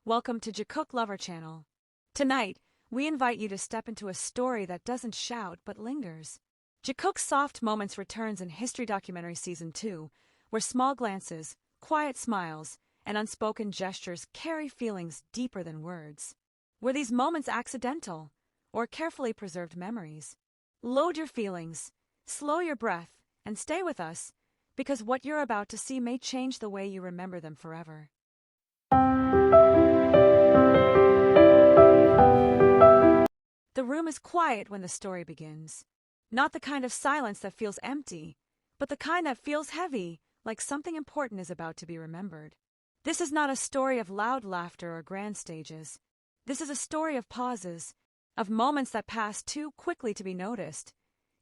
Welcome to Jikook Lover Channel. Tonight, we invite you to step into a story that doesn't shout but lingers. Jikook Soft Moments returns in History Documentary Season 2, where small glances, quiet smiles, and unspoken gestures carry feelings deeper than words. Were these moments accidental, or carefully preserved memories? Load your feelings, slow your breath, and stay with us, because what you're about to see may change the way you remember them forever. The room is quiet when the story begins. Not the kind of silence that feels empty, but the kind that feels heavy, like something important is about to be remembered. This is not a story of loud laughter or grand stages. This is a story of pauses, of moments that passed too quickly to be noticed,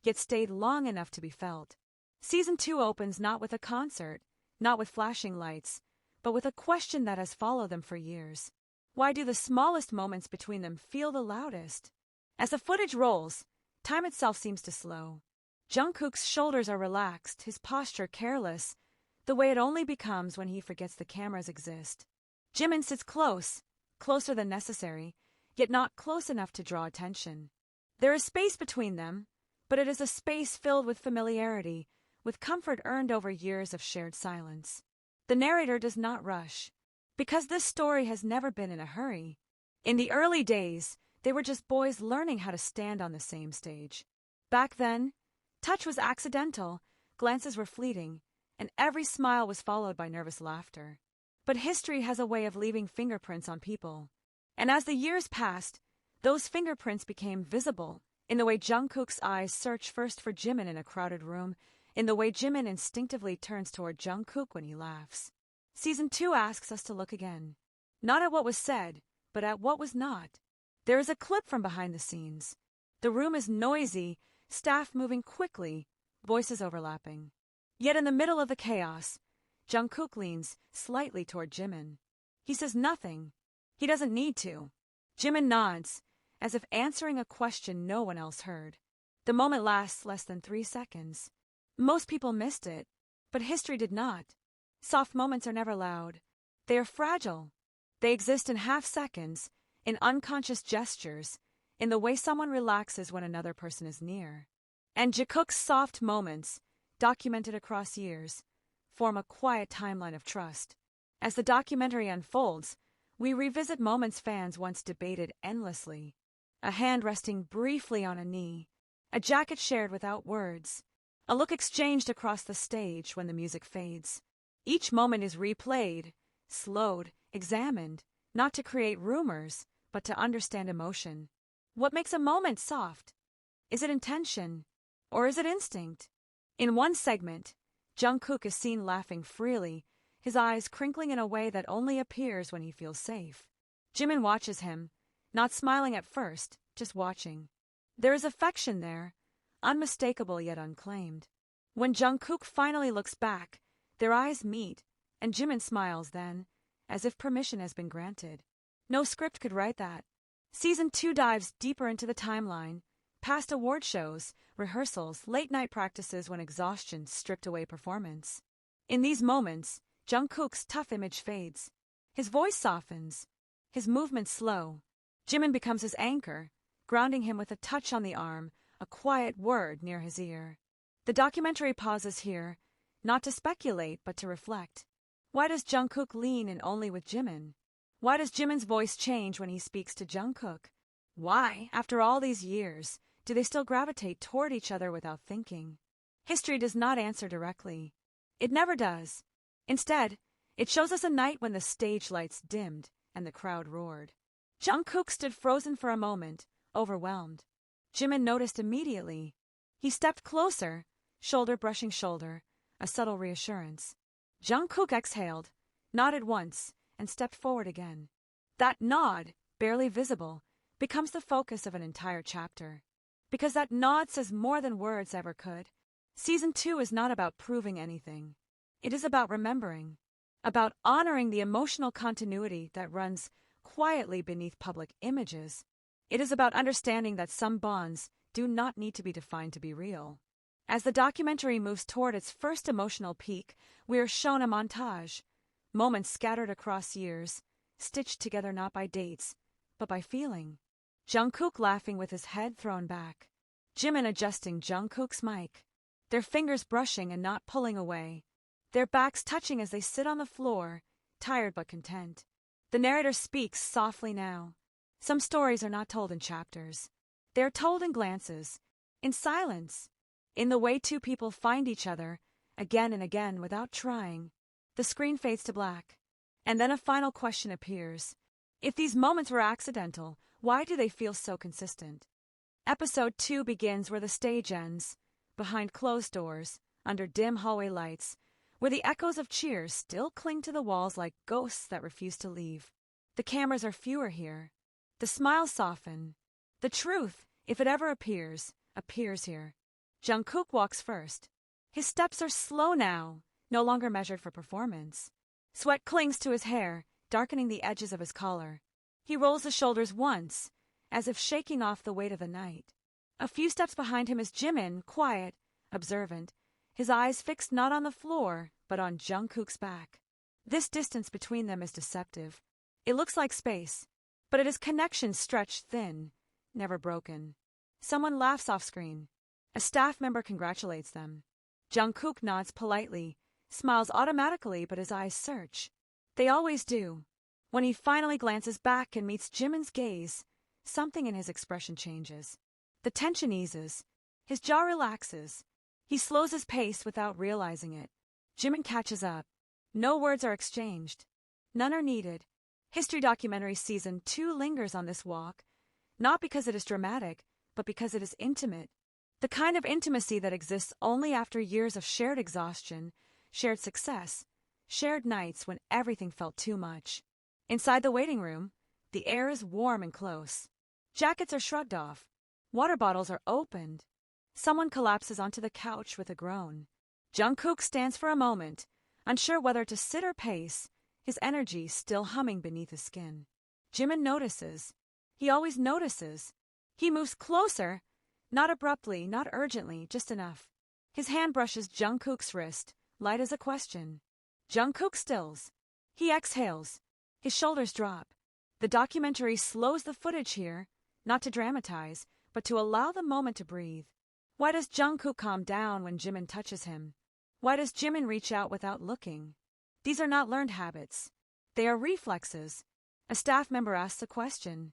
yet stayed long enough to be felt. Season 2 opens not with a concert, not with flashing lights, but with a question that has followed them for years. Why do the smallest moments between them feel the loudest? As the footage rolls, time itself seems to slow. Jungkook's shoulders are relaxed, his posture careless, the way it only becomes when he forgets the cameras exist. Jimin sits close, closer than necessary, yet not close enough to draw attention. There is space between them, but it is a space filled with familiarity, with comfort earned over years of shared silence. The narrator does not rush, because this story has never been in a hurry. In the early days, they were just boys learning how to stand on the same stage. Back then, touch was accidental, glances were fleeting, and every smile was followed by nervous laughter. But history has a way of leaving fingerprints on people. And as the years passed, those fingerprints became visible in the way Jungkook's eyes search first for Jimin in a crowded room, in the way Jimin instinctively turns toward Jungkook when he laughs. Season 2 asks us to look again, not at what was said, but at what was not. There is a clip from behind the scenes. The room is noisy, staff moving quickly, voices overlapping. Yet in the middle of the chaos, Jungkook leans slightly toward Jimin. He says nothing. He doesn't need to. Jimin nods, as if answering a question no one else heard. The moment lasts less than 3 seconds. Most people missed it, but history did not. Soft moments are never loud. They are fragile. They exist in half seconds, in unconscious gestures, in the way someone relaxes when another person is near. And Jikook's soft moments, documented across years, form a quiet timeline of trust. As the documentary unfolds, we revisit moments fans once debated endlessly. A hand resting briefly on a knee, a jacket shared without words, a look exchanged across the stage when the music fades. Each moment is replayed, slowed, examined, not to create rumors, but to understand emotion. What makes a moment soft? Is it intention, or is it instinct? In one segment, Jungkook is seen laughing freely, his eyes crinkling in a way that only appears when he feels safe. Jimin watches him, not smiling at first, just watching. There is affection there, unmistakable yet unclaimed. When Jungkook finally looks back, their eyes meet, and Jimin smiles then, as if permission has been granted. No script could write that. Season 2 dives deeper into the timeline, past award shows, rehearsals, late-night practices when exhaustion stripped away performance. In these moments, Jungkook's tough image fades. His voice softens, his movements slow. Jimin becomes his anchor, grounding him with a touch on the arm, a quiet word near his ear. The documentary pauses here, not to speculate but to reflect. Why does Jungkook lean in only with Jimin? Why does Jimin's voice change when he speaks to Jungkook? Why, after all these years, do they still gravitate toward each other without thinking? History does not answer directly. It never does. Instead, it shows us a night when the stage lights dimmed and the crowd roared. Jungkook stood frozen for a moment, overwhelmed. Jimin noticed immediately. He stepped closer, shoulder brushing shoulder, a subtle reassurance. Jungkook exhaled, nodded once, and stepped forward again. That nod, barely visible, becomes the focus of an entire chapter. Because that nod says more than words ever could. Season 2 is not about proving anything. It is about remembering, about honoring the emotional continuity that runs quietly beneath public images. It is about understanding that some bonds do not need to be defined to be real. As the documentary moves toward its first emotional peak, we are shown a montage, moments scattered across years, stitched together not by dates, but by feeling. Jungkook laughing with his head thrown back. Jimin adjusting Jungkook's mic. Their fingers brushing and not pulling away. Their backs touching as they sit on the floor, tired but content. The narrator speaks softly now. Some stories are not told in chapters. They are told in glances, in silence, in the way two people find each other, again and again without trying. The screen fades to black. And then a final question appears. If these moments were accidental, why do they feel so consistent? Episode 2 begins where the stage ends, behind closed doors, under dim hallway lights, where the echoes of cheers still cling to the walls like ghosts that refuse to leave. The cameras are fewer here. The smiles soften. The truth, if it ever appears here. Jungkook walks first. His steps are slow now, no longer measured for performance. Sweat clings to his hair, darkening the edges of his collar. He rolls his shoulders once, as if shaking off the weight of the night. A few steps behind him is Jimin, quiet, observant, his eyes fixed not on the floor, but on Jungkook's back. This distance between them is deceptive. It looks like space, but it is connection stretched thin, never broken. Someone laughs off screen. A staff member congratulates them. Jungkook nods politely, smiles automatically, but his eyes search. They always do. When he finally glances back and meets Jimin's gaze, something in his expression changes. The tension eases. His jaw relaxes. He slows his pace without realizing it. Jimin catches up. No words are exchanged. None are needed. History Documentary Season 2 lingers on this walk, not because it is dramatic, but because it is intimate. The kind of intimacy that exists only after years of shared exhaustion, shared success, shared nights when everything felt too much. Inside the waiting room, the air is warm and close. Jackets are shrugged off. Water bottles are opened. Someone collapses onto the couch with a groan. Jungkook stands for a moment, unsure whether to sit or pace, his energy still humming beneath his skin. Jimin notices. He always notices. He moves closer, not abruptly, not urgently, just enough. His hand brushes Jungkook's wrist, light as a question. Jungkook stills. He exhales. His shoulders drop. The documentary slows the footage here, not to dramatize, but to allow the moment to breathe. Why does Jungkook calm down when Jimin touches him? Why does Jimin reach out without looking? These are not learned habits. They are reflexes. A staff member asks a question.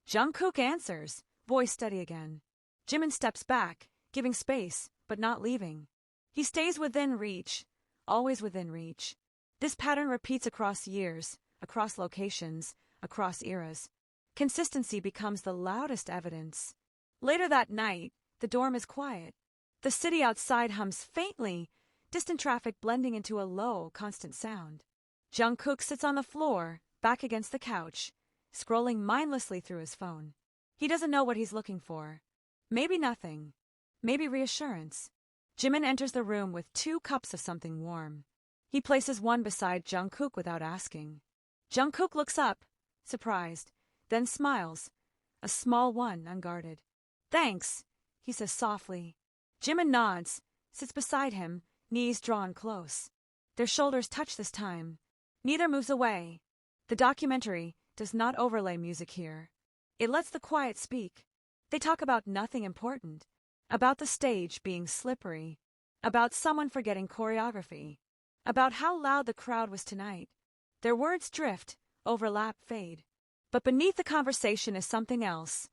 Jungkook answers, voice steady again. Jimin steps back, giving space, but not leaving. He stays within reach, always within reach. This pattern repeats across years, across locations, across eras. Consistency becomes the loudest evidence. Later that night, the dorm is quiet. The city outside hums faintly, distant traffic blending into a low, constant sound. Jungkook sits on the floor, back against the couch, scrolling mindlessly through his phone. He doesn't know what he's looking for. Maybe nothing. Maybe reassurance. Jimin enters the room with 2 cups of something warm. He places one beside Jungkook without asking. Jungkook looks up, surprised, then smiles. A small one, unguarded. Thanks, he says softly. Jimin nods, sits beside him, knees drawn close. Their shoulders touch this time. Neither moves away. The documentary does not overlay music here. It lets the quiet speak. They talk about nothing important. About the stage being slippery. About someone forgetting choreography. About how loud the crowd was tonight. Their words drift, overlap, fade. But beneath the conversation is something else.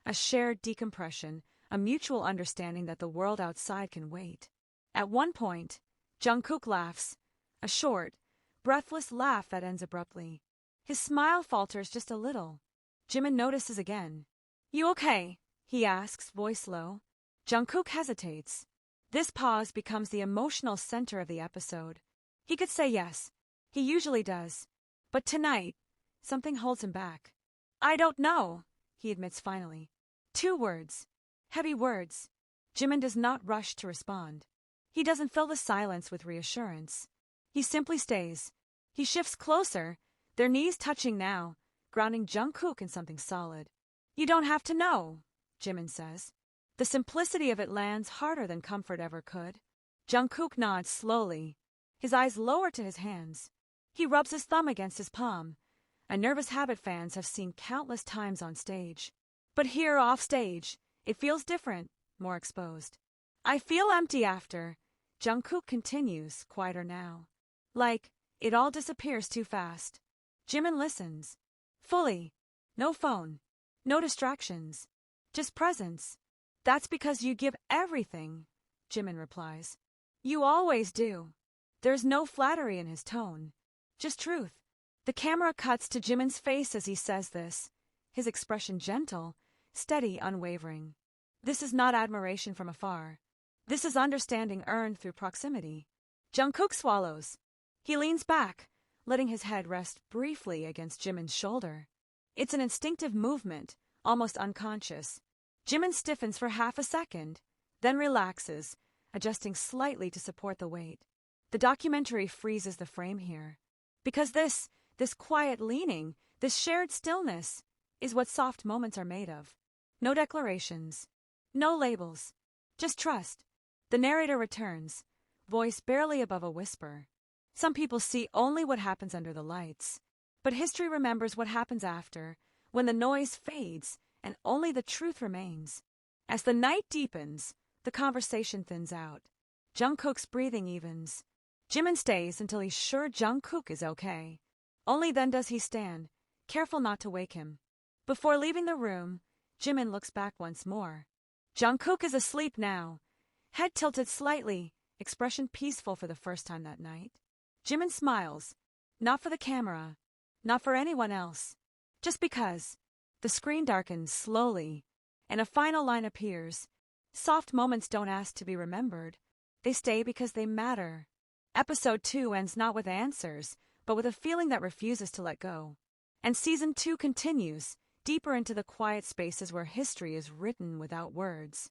A shared decompression, a mutual understanding that the world outside can wait. At one point, Jungkook laughs. A short, breathless laugh that ends abruptly. His smile falters just a little. Jimin notices again. You okay? He asks, voice low. Jungkook hesitates. This pause becomes the emotional center of the episode. He could say yes. He usually does. But tonight, something holds him back. I don't know, he admits finally. 2 words. Heavy words. Jimin does not rush to respond. He doesn't fill the silence with reassurance. He simply stays. He shifts closer, their knees touching now, grounding Jungkook in something solid. You don't have to know, Jimin says. The simplicity of it lands harder than comfort ever could. Jungkook nods slowly. His eyes lower to his hands. He rubs his thumb against his palm, a nervous habit fans have seen countless times on stage. But here, off stage, it feels different, more exposed. I feel empty after, Jungkook continues, quieter now. Like, it all disappears too fast. Jimin listens. Fully. No phone. No distractions. Just presence. That's because you give everything, Jimin replies. You always do. There's no flattery in his tone. Just truth. The camera cuts to Jimin's face as he says this, his expression gentle, steady, unwavering. This is not admiration from afar. This is understanding earned through proximity. Jungkook swallows. He leans back, letting his head rest briefly against Jimin's shoulder. It's an instinctive movement, almost unconscious. Jimin stiffens for half a second, then relaxes, adjusting slightly to support the weight. The documentary freezes the frame here. Because this quiet leaning, this shared stillness, is what soft moments are made of. No declarations. No labels. Just trust. The narrator returns, voice barely above a whisper. Some people see only what happens under the lights. But history remembers what happens after, when the noise fades and only the truth remains. As the night deepens, the conversation thins out. Jungkook's breathing evens. Jimin stays until he's sure Jungkook is okay. Only then does he stand, careful not to wake him. Before leaving the room, Jimin looks back once more. Jungkook is asleep now, head tilted slightly, expression peaceful for the first time that night. Jimin smiles, not for the camera, not for anyone else, just because. The screen darkens slowly, and a final line appears. Soft moments don't ask to be remembered. They stay because they matter. Episode 2 ends not with answers, but with a feeling that refuses to let go. And Season 2 continues, deeper into the quiet spaces where history is written without words.